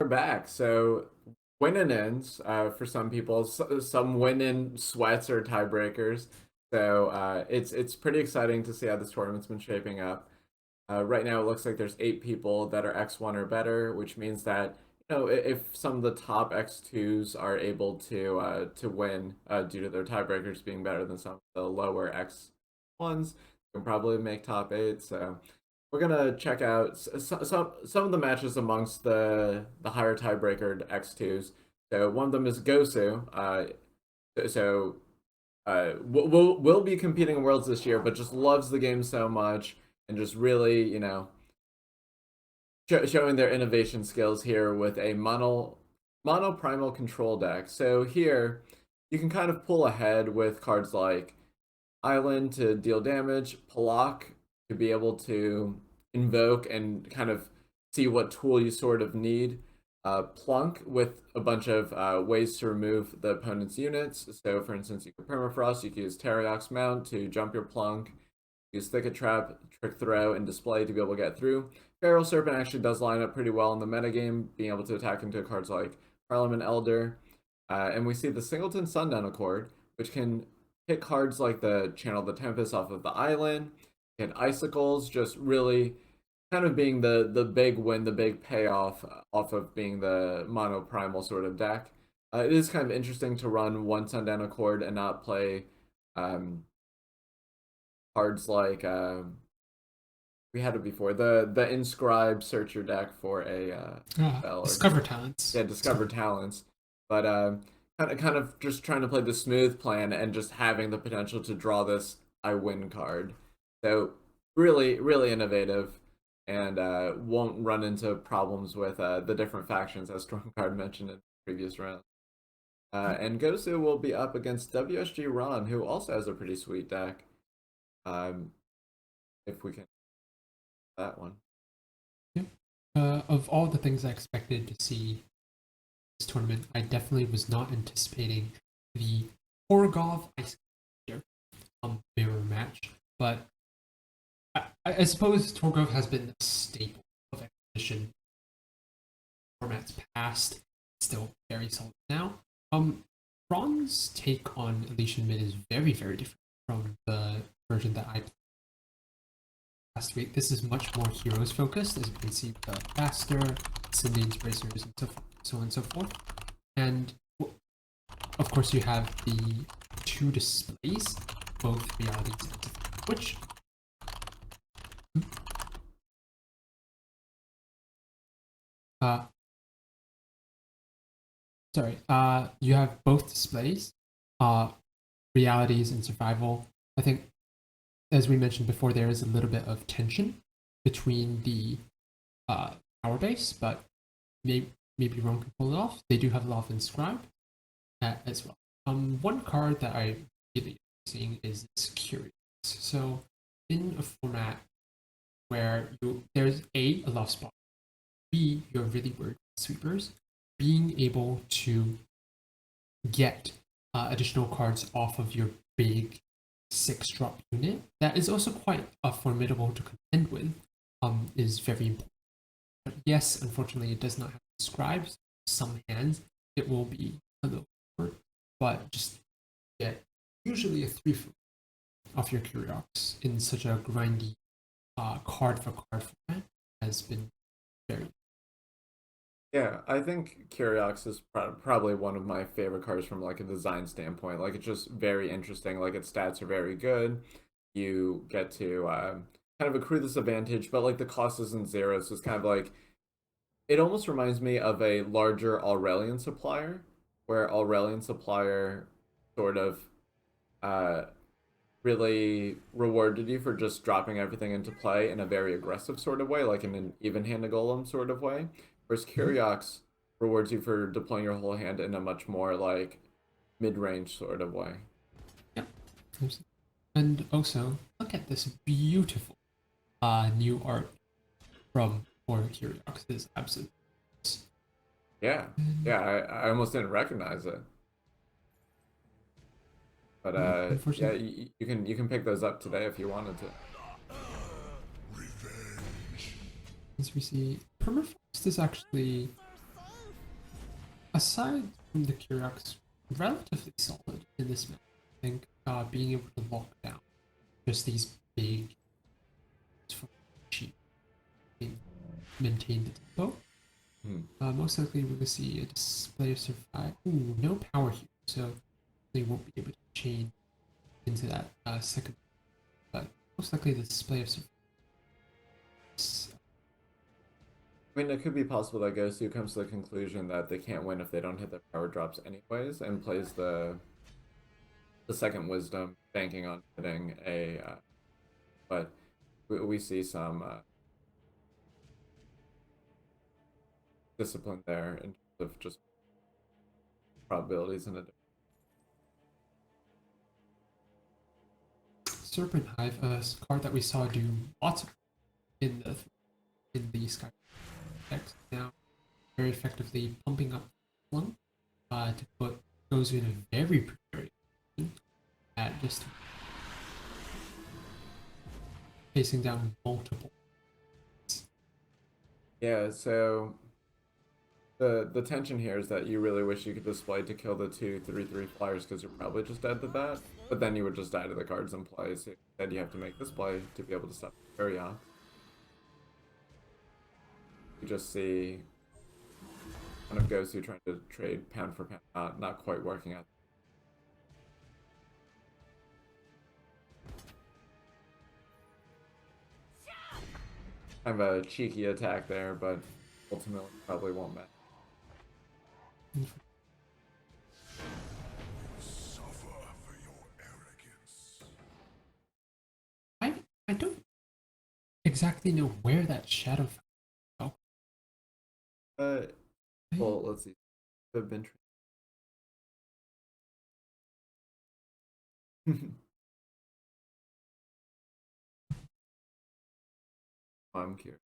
back. So win-in-ins for some people, some win-in sweats or tiebreakers. So it's pretty exciting to see how this tournament's been shaping up. Right now, it looks like there's 8 people that are X1 or better, which means that if some of the top X2s are able to win due to their tiebreakers being better than some of the lower X1s, can probably make top 8. So we're gonna check out some of the matches amongst the higher tiebreaker X2s. So one of them is gozuuu. So will be competing in Worlds this year, but just loves the game so much and just really showing their innovation skills here with a mono primal control deck. So here you can kind of pull ahead with cards like Island to deal damage, Palak to be able to invoke and kind of see what tool you sort of need. Plunk with a bunch of ways to remove the opponent's units. So, for instance, you could Permafrost, you could use Terroriox Mount to jump your Plunk, use Thicket Trap, Trick Throw, and Display to be able to get through. Feral Serpent actually does line up pretty well in the metagame, being able to attack into cards like Parliament Elder. And we see the Singleton Sundown Accord, which can hit cards like the Channel the Tempest off of the island, and Icicles, just really kind of being the big win, the big payoff off of being the mono primal sort of deck. It is kind of interesting to run one Sundown Accord and not play cards like we had it before, the Inscribe Searcher deck for a spell Discover Talents. Yeah, Discover Talents, but kind of just trying to play the smooth plan and just having the potential to draw this I win card. So really really innovative, and won't run into problems with the different factions as Stormguard mentioned in the previous round. And gozuuu will be up against wsgRon, who also has a pretty sweet deck. If we can, that one. Yeah. Of all the things I expected to see this tournament, I definitely was not anticipating the Torgov Ice here mirror match, but I suppose Torgov has been a staple of Expedition formats past, still very solid now. Ron's take on Elysian Mid is very, very different from the version that I played last week. This is much more heroes focused, as you can see, the faster, Cindian's bracers, and so on and so forth. And of course, you have the 2 displays, both realities and which you have both displays, realities and survival. I think, as we mentioned before, there is a little bit of tension between the power base, but maybe Ron can pull it off. They do have a lot of Inscribe as well. One card that I really seeing is Curious. So in a format where there's a love spot, B, you're really worried about sweepers, being able to get additional cards off of your big 6-drop unit that is also quite formidable to contend with is very important. But yes, unfortunately, it does not have scribes. Some hands, it will be a little awkward, but just get usually a 3 off your Curiox in such a grindy card for card format has been very. Yeah, I think Curiox is probably one of my favorite cards from like a design standpoint. Like it's just very interesting. Like its stats are very good. You get to kind of accrue this advantage, but like the cost isn't zero, so it's kind of like it almost reminds me of a larger Aurelian supplier, where Aurelian supplier sort of uh, really rewarded you for just dropping everything into play in a very aggressive sort of way, like in an even-handed golem sort of way. Whereas Curiox rewards you for deploying your whole hand in a much more like mid-range sort of way. Yeah. And also, look at this beautiful new art from Curiox. It is absolutely. Yeah, yeah, I almost didn't recognize it. But yeah, you can pick those up today if you wanted to. As we see, Permafrost is actually aside from the Kyriak's relatively solid in this map, I think being able to lock down just these big cheap maintain the tempo. Most likely we're going to see a display of survive. Ooh, no power here, so they won't be able to chain into that second. But most likely the display of survive. I mean, it could be possible that gozuuu comes to the conclusion that they can't win if they don't hit their power drops anyways, and plays the second wisdom, banking on hitting a. But we see some discipline there in terms of just probabilities in a. Serpent Hive, a card that we saw do lots of in the Sky decks now, very effectively pumping up one to put goes in a very precarious position at just facing down multiple. Yeah, so the tension here is that you really wish you could display to kill the 2/3/3 flyers because you're probably just dead to that, but then you would just die to the cards in play, so instead you have to make this play to be able to stop Ariok. You just see kind of gozuuu trying to trade pound for pound, not quite working out. Kind of a cheeky attack there, but ultimately probably won't matter. I don't exactly know where that shadow. Well, let's see. Have been. I'm curious.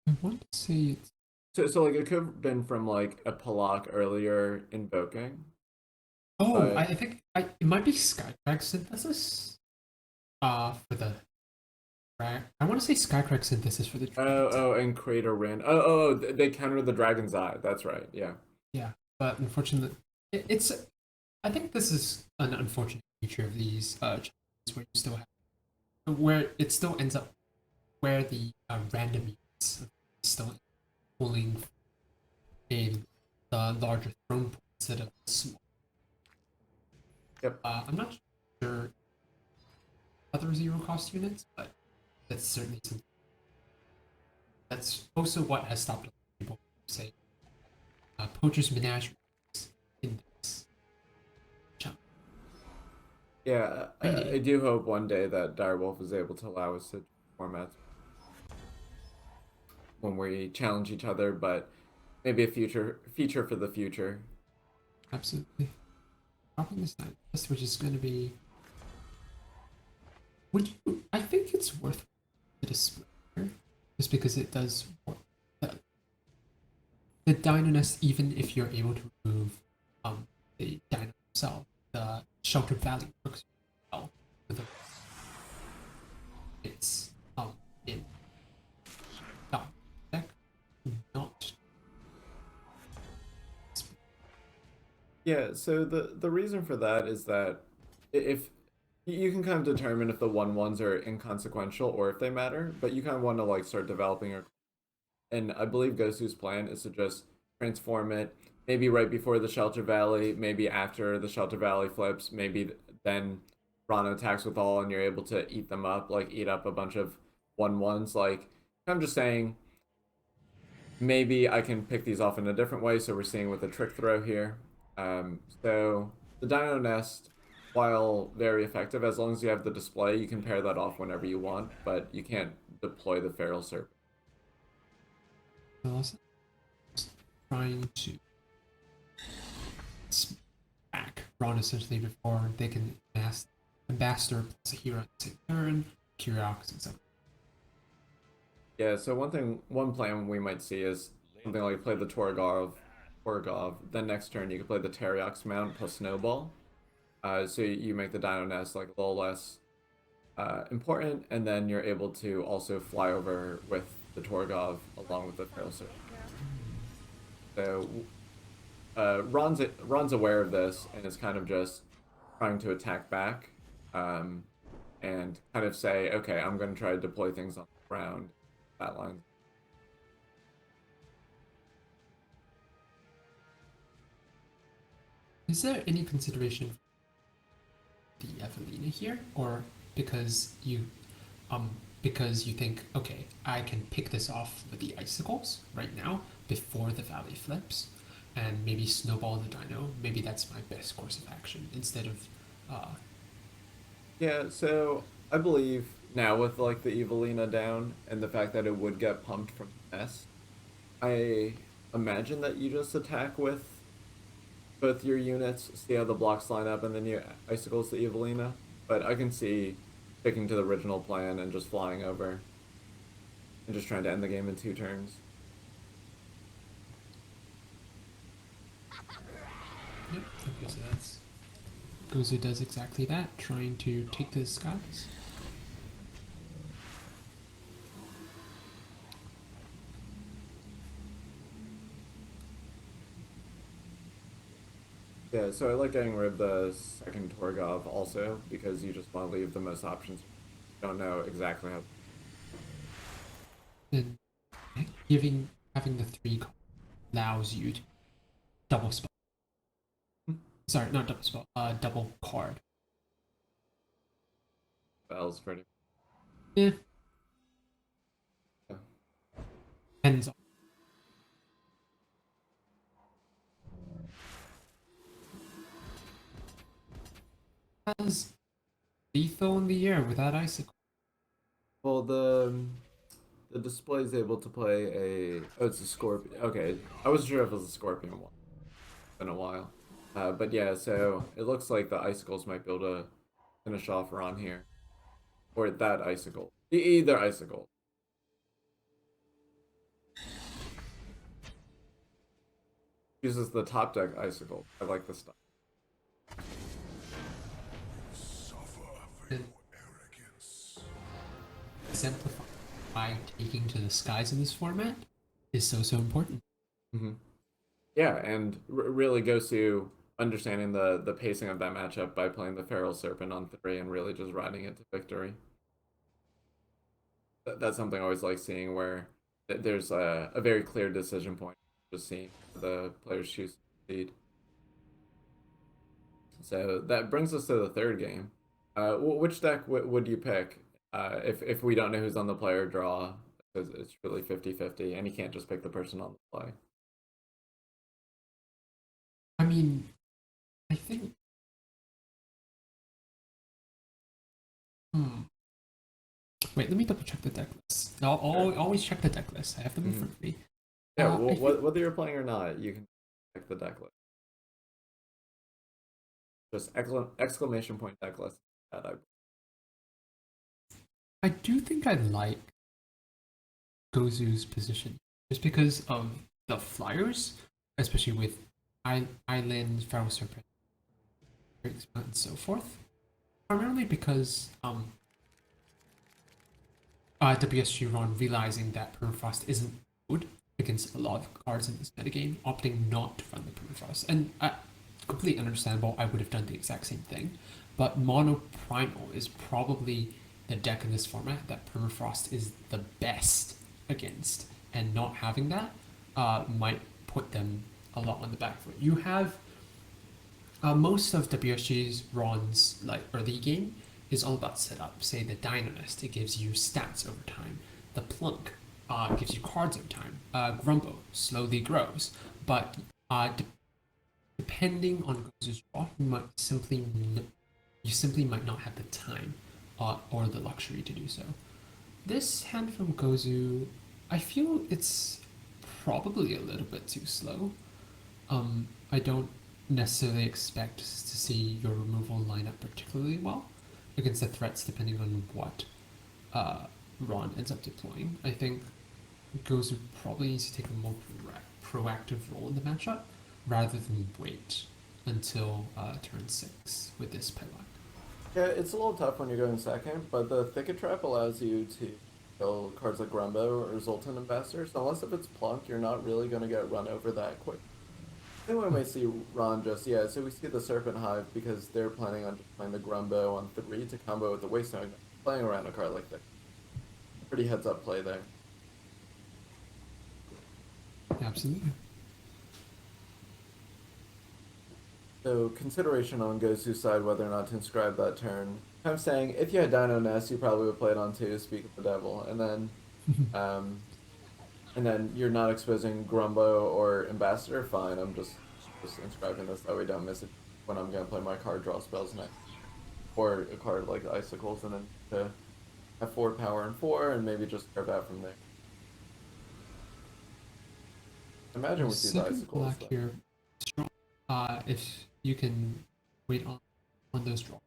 I want to say it's. So like it could have been from like a Palak earlier invoking. Oh, I think it might be Skycrack synthesis. For the I want to say Skycrack synthesis for the. And Crater ran. They countered the Dragon's Eye. That's right. Yeah. Yeah, but unfortunately, it's. I think this is an unfortunate feature of these challenges where you still have where it still ends up where the random units still pulling a the larger throne pool instead of the small. Yep. I'm not sure other zero cost units, but that's certainly something. That's also what has stopped people from say Poacher's Menagerie in this challenge. Yeah, I do hope one day that Direwolf is able to allow us to formats when we challenge each other, but maybe a feature for the future. Absolutely. Dropping this down, which is going to be. Would you? I think it's worth the display here, just because it does work. The Dino Nest, even if you're able to remove the Dino itself, the Sheltered Valley works well with it. It's in deck, not. Yeah, so the reason for that is that if you can kind of determine if the 1/1s are inconsequential or if they matter, but you kind of want to like start developing a. And I believe gozuuu's plan is to just transform it, maybe right before the Shelter Valley, maybe after the Shelter Valley flips, maybe then Rana attacks with all and you're able to eat them up, like eat up a bunch of 1/1s. Like, I'm just saying, maybe I can pick these off in a different way, so we're seeing with a trick throw here. So the Dino Nest, while very effective, as long as you have the display, you can pair that off whenever you want, but you can't deploy the Feral Serpent. Trying to smack Ron essentially before they can mass Ambassador plus a hero at the same turn, Kyriak's, etc. Yeah, so one plan we might see is something like play the Torgov. Then next turn you can play the Teriox mount plus Snowball. So you make the Dino Nest like a little less important, and then you're able to also fly over with the Torgov along with the Failsafe. So Ron's aware of this and is kind of just trying to attack back, um, and kind of say, okay, I'm going to try to deploy things on the ground. That line. Is there any consideration for the Evelina here, or because you um because you think, okay, I can pick this off with the icicles right now before the valley flips, and maybe snowball the dino. Maybe that's my best course of action instead of Yeah, so I believe now with like the Evelina down and the fact that it would get pumped from the nest, I imagine that you just attack with both your units, see how the blocks line up, and then you icicles the Evelina. But I can see sticking to the original plan and just flying over and just trying to end the game in 2 turns. yep. Okay, so that's Gozu does exactly that, trying to take the skies. Yeah, so I like getting rid of the second Torgov also because you just want to leave the most options. You don't know exactly how. Then giving having the three allows you to double spell. Sorry, not double spell. Double card. Spells pretty. Yeah, Yeah. depends on. Has lethal in the air without icicle. Well, the display is able to play a. Oh, it's a scorpion. Okay, I wasn't sure if it was a scorpion one. It's been a while, but yeah. So it looks like the icicles might be able to finish off Ron here, or that icicle. Either icicle uses the top deck icicle. I like this stuff. Exemplify why taking to the skies in this format is so important. Mm-hmm. Yeah, and really goes to understanding the pacing of that matchup by playing the Feral Serpent on 3 and really just riding it to victory. That's something I always like seeing where there's a very clear decision point, just seeing the players choose to succeed. So that brings us to the third game. Which deck would you pick if we don't know who's on the player draw? Because it's really 50-50, and you can't just pick the person on the play. I mean, I think. Hmm. Wait, let me double check the deck list. I'll Sure. always check the deck list. I have them in Mm-hmm. front of me. Yeah, I think whether you're playing or not, you can check the deck list. Just exclamation point deck list. That I do think I like Gozu's position just because of the flyers, especially with Island, Feral Serpent, and so forth. Primarily because wsgRon realizing that permafrost isn't good against a lot of cards in this metagame, opting not to run the permafrost. And completely understandable, I would have done the exact same thing. But Mono Primal is probably the deck in this format that permafrost is the best against. And not having that might put them a lot on the back foot. You have most of WSG's Ron's like early game is all about setup. Say the Dynamist, it gives you stats over time. The Plunk gives you cards over time. Grumbo slowly grows, but depending on Gozu's draw, you simply might not have the time or the luxury to do so. This hand from Gozu, I feel it's probably a little bit too slow. I don't necessarily expect to see your removal line up particularly well against the threats, depending on what Ron ends up deploying. I think Gozu probably needs to take a more proactive role in the matchup rather than wait until turn 6 with this pylon. Yeah, it's a little tough when you're going second, but the Thicket Trap allows you to kill cards like Grumbo or Zoltan Ambassador. So unless if it's Plunk, you're not really going to get run over that quick. I think we might see Ron just, yeah, so we see the Serpent Hive because they're planning on just playing the Grumbo on 3 to combo with the Waystone, playing around a card like that. Pretty heads up play there. Absolutely. So consideration on gozuu's side whether or not to inscribe that turn. I'm saying if you had Dino Nest, you probably would play it on 2, Speak of the Devil, um, and then you're not exposing Grumbo or Ambassador. Fine, I'm just inscribing this that we don't miss it when I'm gonna play my card draw spells next, or a card like Icicles, and then to have 4 power and 4, and maybe just carve out from there. Imagine we see the Second Icicles. black here, strong. If you can wait on those draws.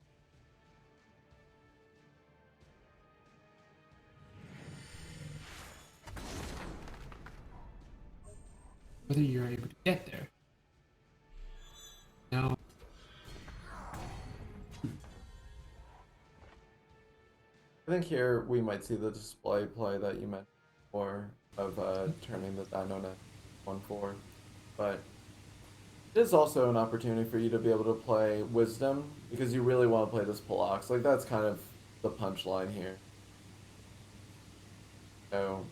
Whether you're able to get there. Now, I think here we might see the display play that you mentioned before of turning the Dino Nest 1/4, but it is also an opportunity for you to be able to play Wisdom because you really want to play this Palox. Like that's kind of the punchline here. So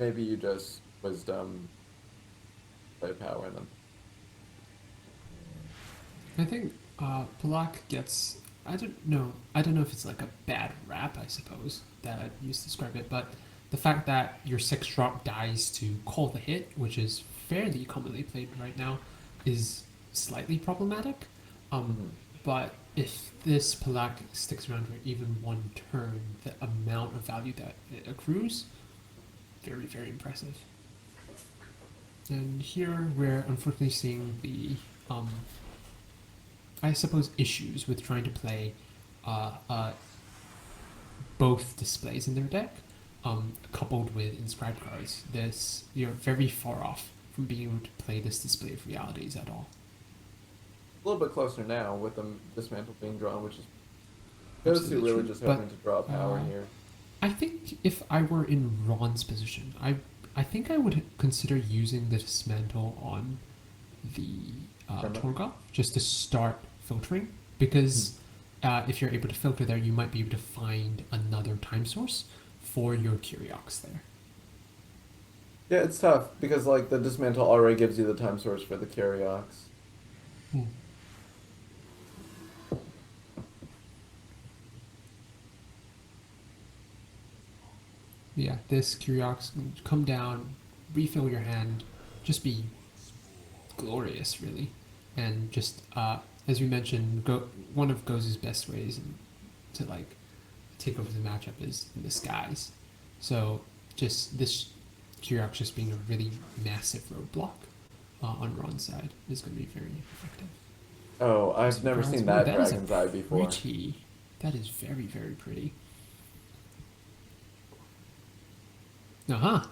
maybe you just Wisdom, play power, and then I think Palak gets. I don't know. I don't know if it's like a bad rap. I suppose that I'd use to describe it, but the fact that your 6-drop dies to call the hit, which is fairly commonly played right now, is slightly problematic. Mhm. But if this Palak sticks around for even one turn, the amount of value that it accrues, very, very impressive. And here we're unfortunately seeing the, I suppose, issues with trying to play uh, uh, both displays in their deck, coupled with inscribed cards. This you're very far off from being able to play this display of realities at all. a little bit closer now with the Dismantle being drawn, which is Absolutely gozuuu really true. just But hoping to draw power here. I think if I were in Ron's position, I think I would consider using the dismantle on the Torgoth just to start filtering because if you're able to filter there, you might be able to find another time source for your Curiox there. Yeah, it's tough because like the Dismantle already gives you the time source for the Curiox. Yeah, this Curiox can come down, refill your hand, just be glorious, really. And just, as we mentioned, one of Gozu's best ways to like take over the matchup is in the skies. So just this Curiox just being a really massive roadblock on Ron's side is going to be very effective. Oh, I've never seen that That is Dragon's Eye before. pretty. That is very, very pretty.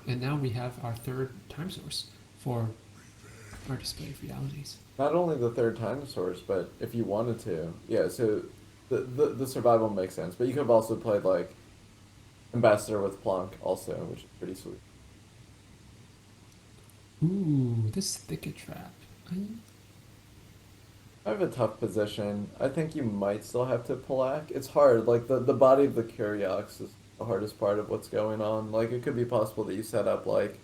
And now we have our third time source for our display of realities. Not only the third time source, but if you wanted to, yeah. So the survival makes sense, but you could have also played like Ambassador with Plonk also, which is pretty sweet. Ooh, this thicket trap. I have a tough position. I think you might still have to Palak. It's hard. Like the body of the Curiox is the hardest part of what's going on. Like it could be possible that you set up like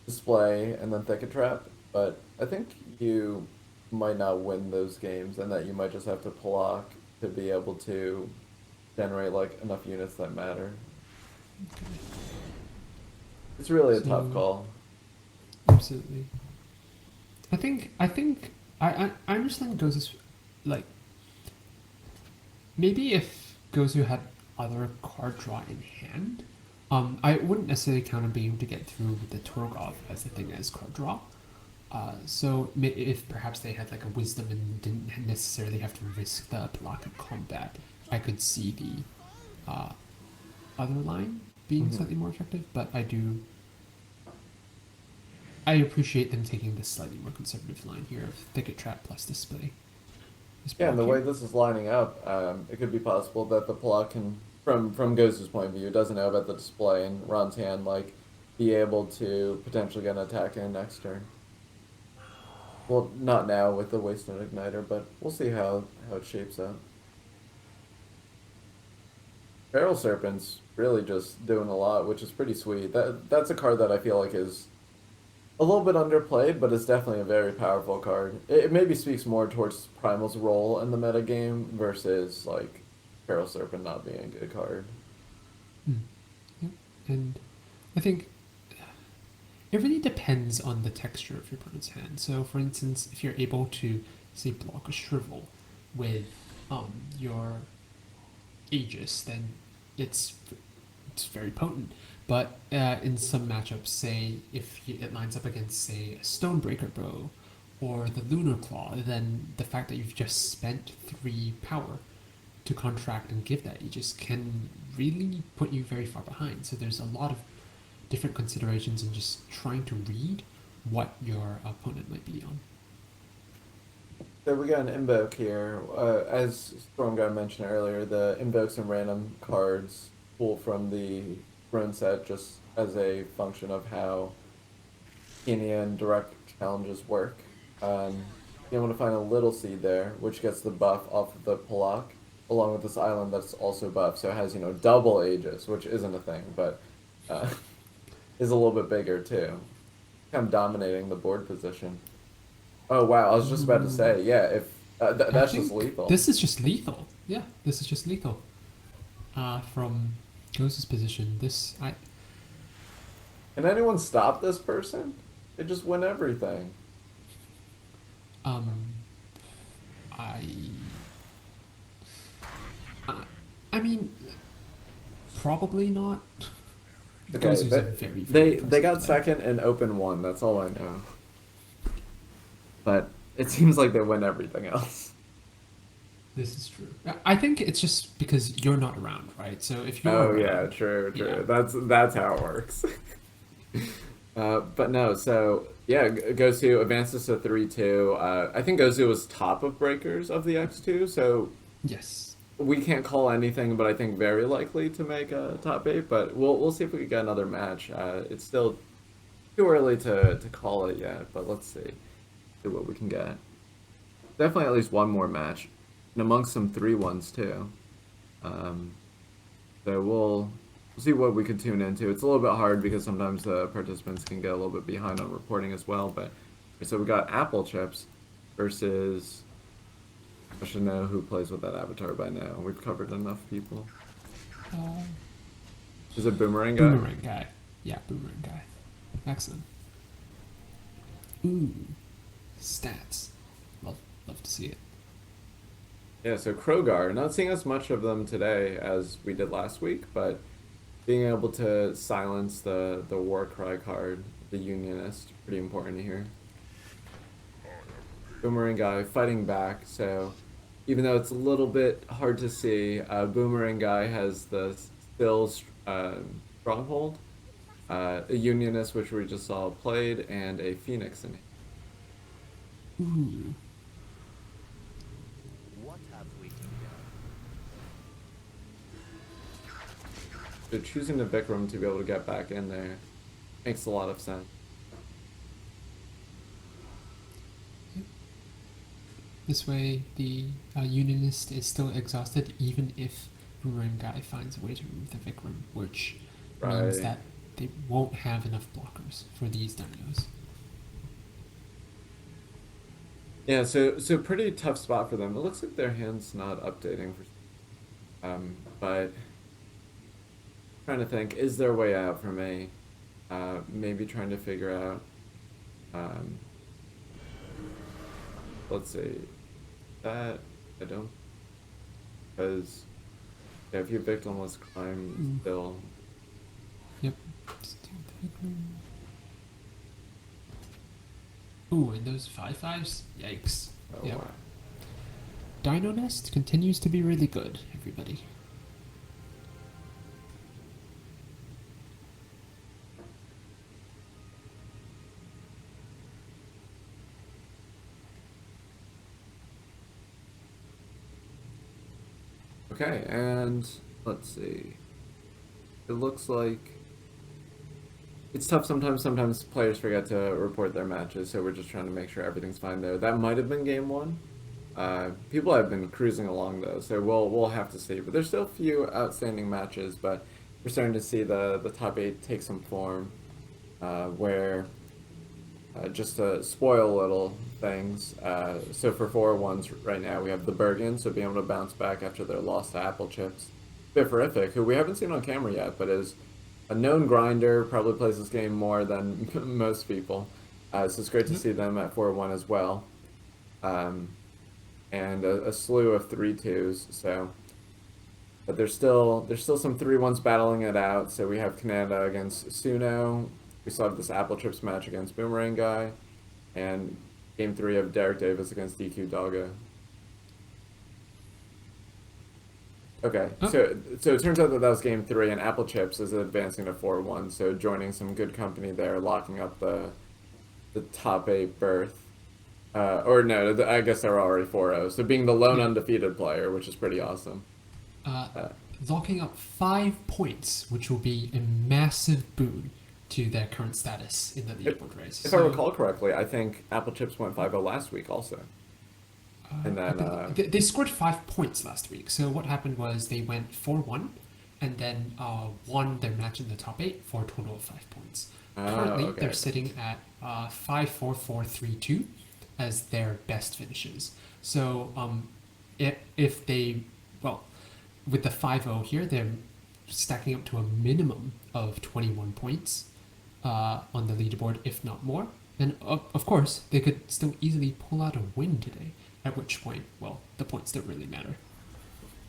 display and then thicket trap, but I think you might not win those games and that you might just have to Palak to be able to generate like enough units that matter. It's really a tough call. Absolutely. I understand Gozu's like maybe if Gozu had other card draw in hand, I wouldn't necessarily count on being able to get through with the Torgoth as the thing as card draw. So if perhaps they had like a wisdom and didn't necessarily have to risk the block of combat, I could see the other line being slightly more effective. But I appreciate them taking this slightly more conservative line here of thicket trap plus display. Yeah, and the way this is lining up, it could be possible that the Palak can from Ghost's point of view, doesn't know about the display and Ron's hand, like be able to potentially get an attack in next turn. Well, not now with the wasted igniter, but we'll see how it shapes up. Feral Serpent's really just doing a lot, which is pretty sweet. That's a card that I feel like is a little bit underplayed, but it's definitely a very powerful card. It maybe speaks more towards Primal's role in the meta game versus like Feral Serpent not being a good card. Yep. And I think it really depends on the texture of your opponent's hand. So, for instance, if you're able to, say, block a Shrivel with your Aegis, then it's it's very potent. But in some matchups, say if it lines up against, say, a Stonebreaker Bow or the Lunar Claw, then the fact that you've just spent 3 power to contract and give that Aegis can really put you very far behind. So there's a lot of different considerations in just trying to read what your opponent might be on. So we got an invoke here. As Stormguard mentioned earlier, the invokes and random cards pull from the rune set just as a function of how Kenia and direct challenges work. You want to find a little seed there, which gets the buff off of the Palak, along with this island that's also buffed, so it has, double Aegis, which isn't a thing, but is a little bit bigger too. Kind of dominating the board position. Oh wow, I was just about to say, yeah, if that's just lethal. This is just lethal. Yeah, this is just lethal. From Ghost's position, Can anyone stop this person? They just win everything. um, I, I mean, probably not. Okay, Gozuu's a very they got player. second and open one. That's all I know. But it seems like they win everything else. This is true. I think it's just because you're not around, right? So if you're Oh around, yeah, true. yeah. That's how it works. But no, so yeah, Gozu advances to 3-2. I think Gozu was top of breakers of the X2, so Yes. we can't call anything, but I think very likely to make a top 8. But we'll see if we can get another match. It's still too early to call it yet, but let's see what we can get. Definitely at least one more match, and amongst some 3-1s too. So we'll see what we can tune into. It's a little bit hard because sometimes participants can get a little bit behind on reporting as well. But so we got Apple Chips versus, I should know who plays with that avatar by now. We've covered enough people. Uh, Is it Boomerang Guy? Boomerang guy. Yeah, Boomerang guy. Excellent. Ooh, stats. Love to see it. Yeah, so Krogar, not seeing as much of them today as we did last week, but being able to silence the war cry card, the Unionist, pretty important here. Boomerang Guy fighting back, so even though it's a little bit hard to see, Boomerang Guy has the still stronghold, a Unionist, which we just saw played, and a Phoenix in. Ooh. So choosing the Vikram to be able to get back in there makes a lot of sense. This way, the Unionist is still exhausted, even if Boomerang guy finds a way to remove the Vikram, which means Right. that they won't have enough blockers for these dinos. Yeah, so pretty tough spot for them. It looks like their hand's not updating but trying to think, is there a way out for me? Maybe trying to figure out um let's see. That I don't, because yeah, if you victimless crime still. Yep. Let's do the Vikram. Ooh, and those 5/5s? Yikes. Oh Yep. wow. Dino Nest continues to be really good, everybody. Okay, and let's see. It looks like it's tough sometimes. Sometimes players forget to report their matches, so we're just trying to make sure everything's fine there. That might have been game one. People have been cruising along though, so we'll have to see. But there's still a few outstanding matches, but we're starting to see the top eight take some form, where just to spoil little things. So for 4-1s right now, we have the Bergen, so being able to bounce back after their loss to Apple Chips. Bifferific, who we haven't seen on camera yet, but is a known grinder, probably plays this game more than most people. So it's great to see them at 4-1 as well. Um, and a slew of 3-2s. So, but there's still some 3-1s battling it out. So we have Canada against Suno. We still have this Apple Chips match against Boomerang Guy, and game 3 of Derek Davis against DQ Doggo. Okay, Oh, so it turns out that was game 3, and Apple Chips is advancing to 4-1. So joining some good company there, locking up the top 8 berth. Or no, I guess they were already 4-0. So being the lone yeah. undefeated player, which is pretty awesome. Uh, Uh, Locking up 5 points, which will be a massive boon to their current status in the if, leaderboard race. if I So, recall correctly, I think Apple Chips went 5-0 last week also. And I then, think they scored 5 points last week. So what happened was they went 4-1, and then won their match in the top eight for a total of 5 points. oh, Currently, they're okay. sitting at 5-4-4-3-2 as their best finishes. So if they, well, with the 5-0 here, they're stacking up to a minimum of 21 points on the leaderboard, if not more. And of course, they could still easily pull out a win today. At which point, well, the points don't really matter.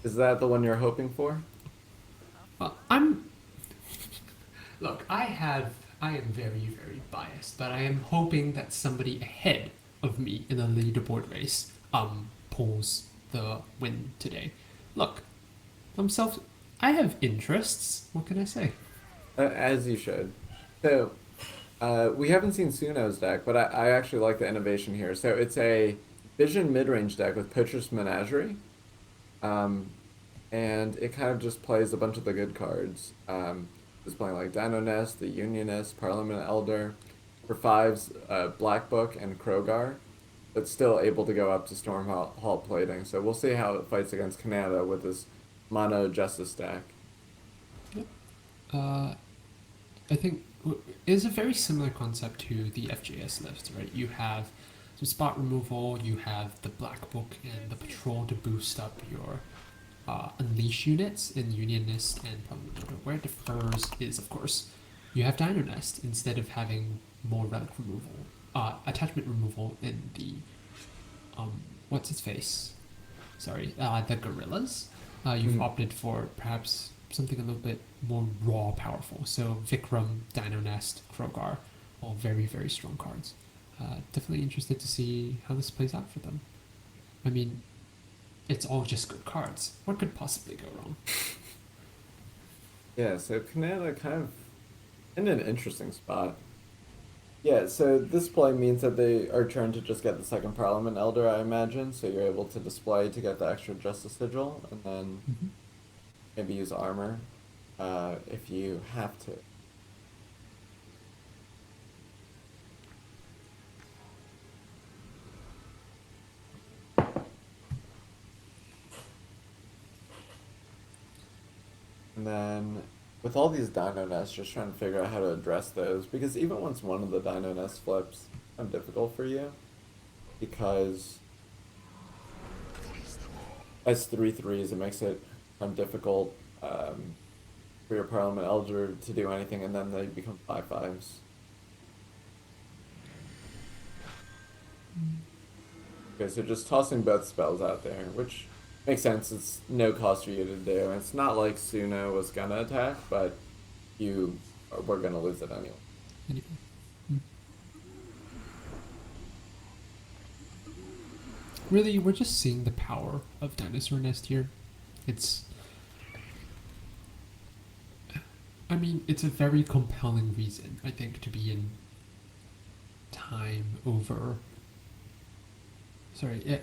Is that the one you're hoping for? I'm look. I am very very biased, but I am hoping that somebody ahead of me in the leaderboard race pulls the win today. Look, I'm self. I have interests. What can I say? As you should. So, we haven't seen Suno's deck, but I actually like the innovation here. So it's a Vision mid-range deck with Poacher's Menagerie. Um, and it kind of just plays a bunch of the good cards. It's playing like Dino Nest, the Unionist, Parliament Elder. For fives, Black Book and Krogar, but still able to go up to Storm Hall Plating. So we'll see how it fights against Canada with this mono Justice deck. Uh, I think is a very similar concept to the FJS list, right? You have some spot removal, you have the Black Book and the Patrol to boost up your Unleash units in Unionist and Parliament. Where it differs is, of course, you have Dino Nest instead of having more relic removal, attachment removal in the what's its face? Sorry, the Gorillas. You've Mhm. opted for perhaps something a little bit more raw, powerful. So Vikram, Dino Nest, Krogar, all very very strong cards. Definitely interested to see how this plays out for them. I mean, it's all just good cards. What could possibly go wrong? Yeah, so Canada kind of in an interesting spot. Yeah, so this play means that they are trying to just get the second Parliament Elder, I imagine. So you're able to display to get the extra Justice Sigil, and then Mm-hmm. maybe use armor if you have to. And then with all these Dino Nests, just trying to figure out how to address those, because even once one of the Dino Nests flips, it's kind of difficult for you because as 3-3s, it makes it kind of difficult for your Parliament Elder to do anything, and then they become 5-5s. Okay, so just tossing both spells out there, which makes sense. It's no cost for you to do. It's not like Suno was gonna attack, but you were gonna lose it anyway. Anyway. Mm. Really, we're just seeing the power of Dinosaur Nest here. It's, I mean, it's a very compelling reason, I think, to be in time over. Sorry,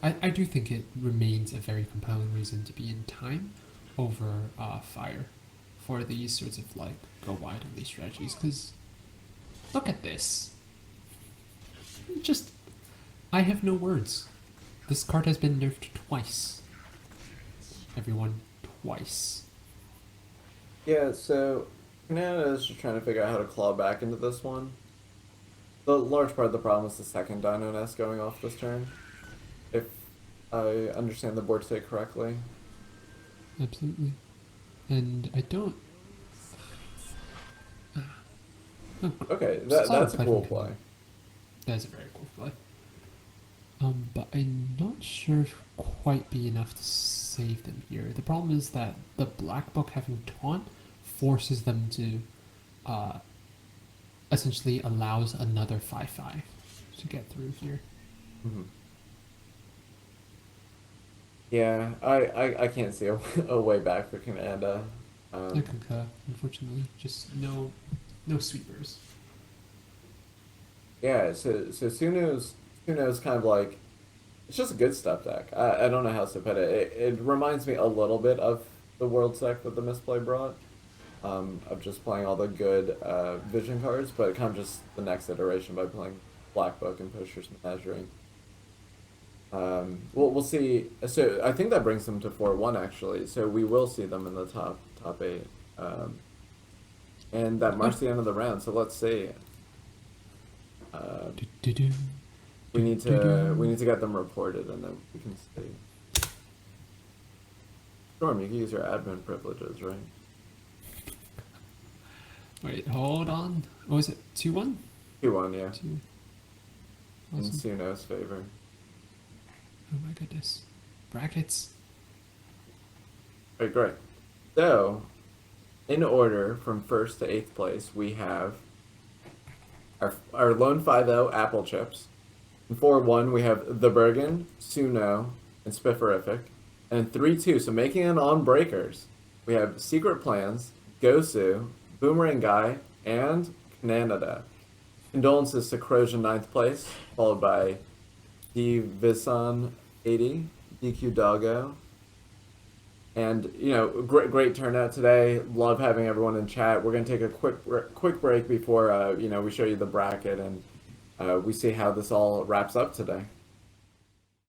I do think it remains a very compelling reason to be in time over fire for these sorts of like go wide on these strategies. Because look at this. Just I have no words. This card has been nerfed twice. Everyone, twice. Yeah, so Canada is just trying to figure out how to claw back into this one. The large part of the problem is the second Dino Nest going off this turn. If I understand the board state correctly. Absolutely. And I don't. Oh, Okay, solid that's a play cool from play. Canada. That is a very cool play. But I'm not sure if it'll quite be enough to save them here. The problem is that the black book having taunt forces them to essentially allows another 5/5 to get through here. Mm-hmm. Yeah, I can't see a way back for Canada. I concur, unfortunately. Just no sweepers. Yeah, so Suno's kind of like it's just a good stuff deck. I don't know how to put it. It reminds me a little bit of the World deck that the misplay brought. Of just playing all the good vision cards, but kind of just the next iteration by playing Black Book and Pusher's Menagerie. We'll see. So I think that brings them to 4-1 actually. So we will see them in the top eight. And that marks the end of the round. So let's see. Do-do-do. We need to get them reported, and then we can see. Storm, you can use your admin privileges, right? Wait, hold on. What was it? 2-1? 2-1, yeah. Two. In Awesome. Suno's favor. Oh my goodness. Brackets. Alright, great. So, in order from first to eighth place, we have our lone 5-0 Apple Chips. In 4-1, we have The Bergen, Suno, and Spifferific. And 3-2, so making it on breakers, we have Secret Plans, gozuuu, Boomerang Guy, and Canada. Condolences to Corrosion 9th place, followed by D Visan 80, DQ Doggo. And great turnout today. Love having everyone in chat. We're gonna take a quick break before we show you the bracket and we see how this all wraps up today.